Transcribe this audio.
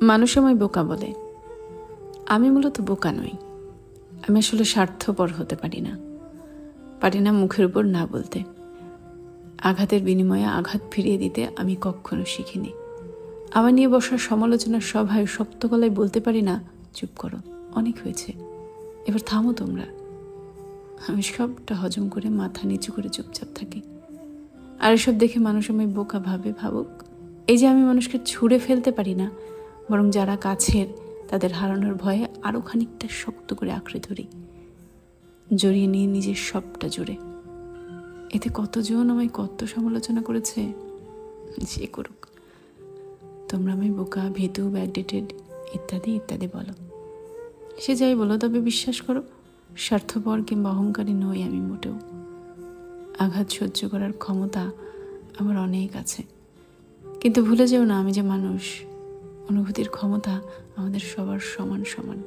মানুষ আমায় বোকা বলে। আমি মূলত বোকা নই। আমি আসলে স্বার্থপর হতে পারি না মুখের উপর না বলতে। আঘাতের বিনিময়ে আঘাত ফিরিয়ে দিতে আমি কখনো শিখিনি। আমার নিয়ে বসার সমালোচনার সভায় শক্ত গলায় বলতে পারি না, চুপ করো, অনেক হয়েছে, এবার থামো তোমরা। আমি সবটা হজম করে মাথা নিচু করে চুপচাপ থাকি। আর এসব দেখে মানুষ আমায় বোকা ভাবুক। এই যে আমি মানুষকে ছুঁড়ে ফেলতে পারি না, বরং যারা কাছের তাদের হারানোর ভয়ে আরও খানিকটা শক্ত করে আঁকড়ে ধরি, জড়িয়ে নিয়ে নিজের সবটা জুড়ে। এতে কতজন আমায় কত সমালোচনা করেছে, যে করুক। তোমরা আমায় বোকা, ভীতু, ব্যাকডেটেড ইত্যাদি ইত্যাদি বলো। সে যাই বলো, তবে বিশ্বাস করো, স্বার্থপর কিংবা অহংকারী নই আমি মোটেও। আঘাত সহ্য করার ক্ষমতা আমার অনেক আছে। কিন্তু ভুলে যেও না, আমি যে মানুষ। অনুভূতির ক্ষমতা আমাদের সবার সমান সমান।